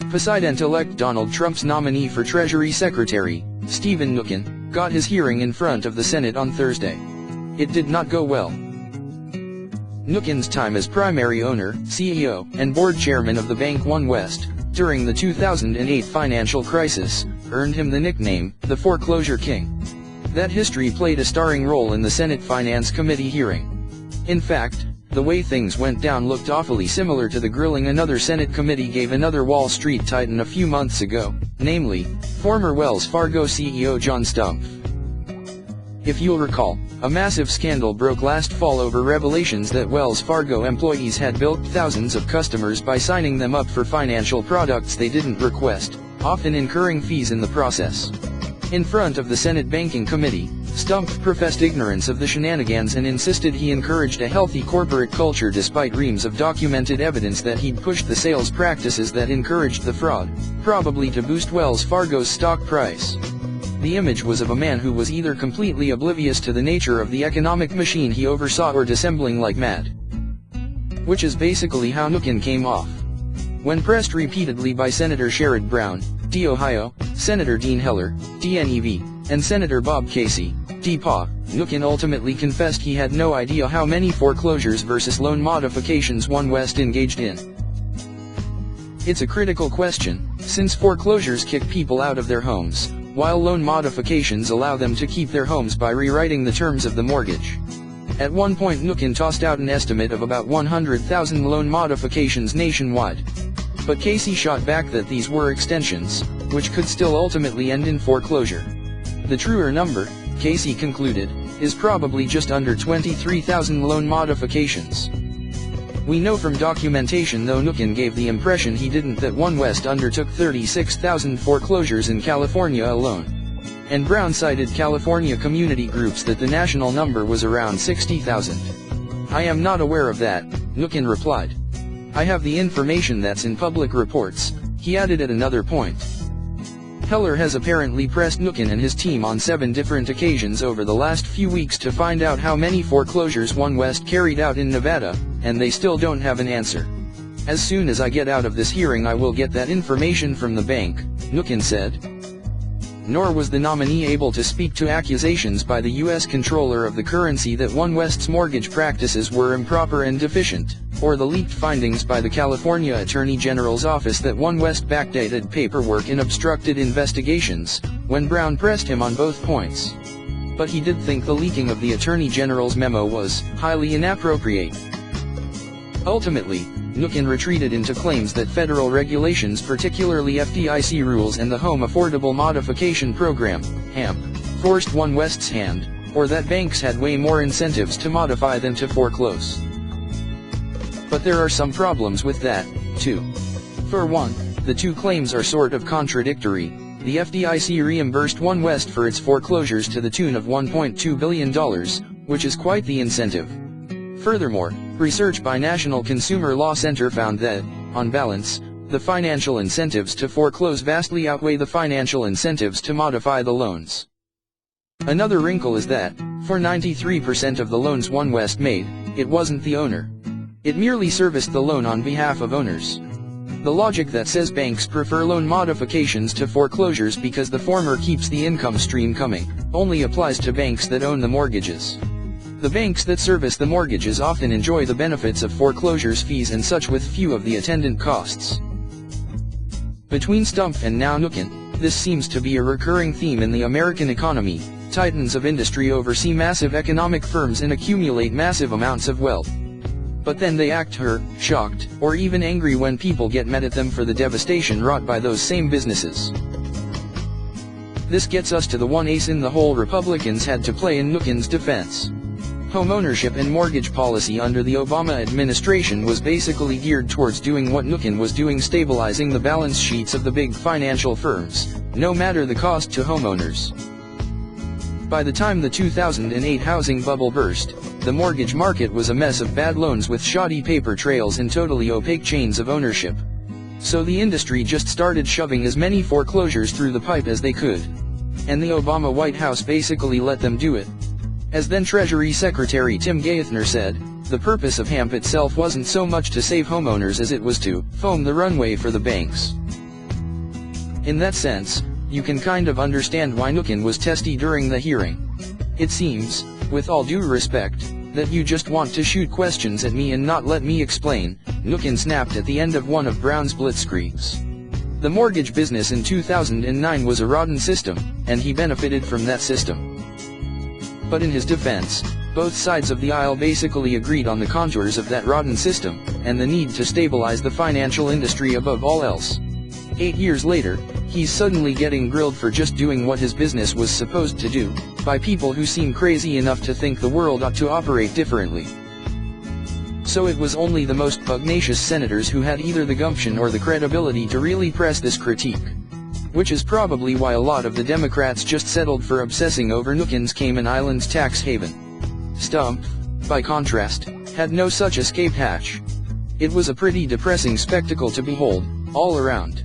President-elect Donald Trump's nominee for Treasury Secretary, Stephen Mnuchin, got his hearing in front of the Senate on Thursday. It did not go well. Mnuchin's time as primary owner, CEO, and board chairman of the bank OneWest, during the 2008 financial crisis, earned him the nickname, the Foreclosure King. That history played a starring role in the Senate Finance Committee hearing. In fact, the way things went down looked awfully similar to the grilling another Senate committee gave another Wall Street titan a few months ago, namely, former Wells Fargo CEO John Stumpf. If you'll recall, a massive scandal broke last fall over revelations that Wells Fargo employees had bilked thousands of customers by signing them up for financial products they didn't request, often incurring fees in the process. In front of the Senate Banking Committee, Stumpf professed ignorance of the shenanigans and insisted he encouraged a healthy corporate culture despite reams of documented evidence that he'd pushed the sales practices that encouraged the fraud, probably to boost Wells Fargo's stock price. The image was of a man who was either completely oblivious to the nature of the economic machine he oversaw or dissembling like mad. Which is basically how Mnuchin came off. When pressed repeatedly by Senator Sherrod Brown, D. Ohio, Senator Dean Heller, DNEV, and Senator Bob Casey, D-PA, Mnuchin ultimately confessed he had no idea how many foreclosures versus loan modifications OneWest engaged in. It's a critical question, since foreclosures kick people out of their homes, while loan modifications allow them to keep their homes by rewriting the terms of the mortgage. At one point Mnuchin tossed out an estimate of about 100,000 loan modifications nationwide. But Casey shot back that these were extensions, which could still ultimately end in foreclosure. The truer number, Casey concluded, is probably just under 23,000 loan modifications. We know from documentation though Mnuchin gave the impression he didn't that OneWest undertook 36,000 foreclosures in California alone. And Brown cited California community groups that the national number was around 60,000. I am not aware of that, Mnuchin replied. I have the information that's in public reports, he added at another point. Heller has apparently pressed Mnuchin and his team on 7 different occasions over the last few weeks to find out how many foreclosures OneWest carried out in Nevada, and they still don't have an answer. As soon as I get out of this hearing I will get that information from the bank, Mnuchin said. Nor was the nominee able to speak to accusations by the U.S. Comptroller of the Currency that OneWest's mortgage practices were improper and deficient, or the leaked findings by the California Attorney General's office that OneWest backdated paperwork and obstructed investigations, when Brown pressed him on both points. But he did think the leaking of the Attorney General's memo was highly inappropriate. Ultimately, Mnuchin retreated into claims that federal regulations, particularly FDIC rules and the Home Affordable Modification Program, HAMP, forced OneWest's hand, or that banks had way more incentives to modify than to foreclose. But there are some problems with that, too. For one, the two claims are sort of contradictory. The FDIC reimbursed OneWest for its foreclosures to the tune of $1.2 billion, which is quite the incentive. Furthermore, research by National Consumer Law Center found that, on balance, the financial incentives to foreclose vastly outweigh the financial incentives to modify the loans. Another wrinkle is that, for 93% of the loans OneWest made, it wasn't the owner. It merely serviced the loan on behalf of owners. The logic that says banks prefer loan modifications to foreclosures because the former keeps the income stream coming, only applies to banks that own the mortgages. The banks that service the mortgages often enjoy the benefits of foreclosures fees and such with few of the attendant costs. Between Stumpf and now Mnuchin, this seems to be a recurring theme in the American economy. Titans of industry oversee massive economic firms and accumulate massive amounts of wealth. But then they act hurt, shocked, or even angry when people get mad at them for the devastation wrought by those same businesses. This gets us to the one ace in the hole Republicans had to play in Mnuchin's defense. Homeownership and mortgage policy under the Obama administration was basically geared towards doing what Mnuchin was doing, stabilizing the balance sheets of the big financial firms, no matter the cost to homeowners. By the time the 2008 housing bubble burst, the mortgage market was a mess of bad loans with shoddy paper trails and totally opaque chains of ownership. So the industry just started shoving as many foreclosures through the pipe as they could. And the Obama White House basically let them do it. As then Treasury Secretary Tim Geithner said, the purpose of HAMP itself wasn't so much to save homeowners as it was to foam the runway for the banks. In that sense, you can kind of understand why Mnuchin was testy during the hearing. It seems, with all due respect, that you just want to shoot questions at me and not let me explain, Mnuchin snapped at the end of one of Brown's blitzkriegs. The mortgage business in 2009 was a rotten system, and he benefited from that system. But in his defense, both sides of the aisle basically agreed on the contours of that rotten system, and the need to stabilize the financial industry above all else. 8 years later, he's suddenly getting grilled for just doing what his business was supposed to do, by people who seem crazy enough to think the world ought to operate differently. So it was only the most pugnacious senators who had either the gumption or the credibility to really press this critique. Which is probably why a lot of the Democrats just settled for obsessing over Mnuchin's Cayman Islands tax haven. Stumpf, by contrast, had no such escape hatch. It was a pretty depressing spectacle to behold, all around.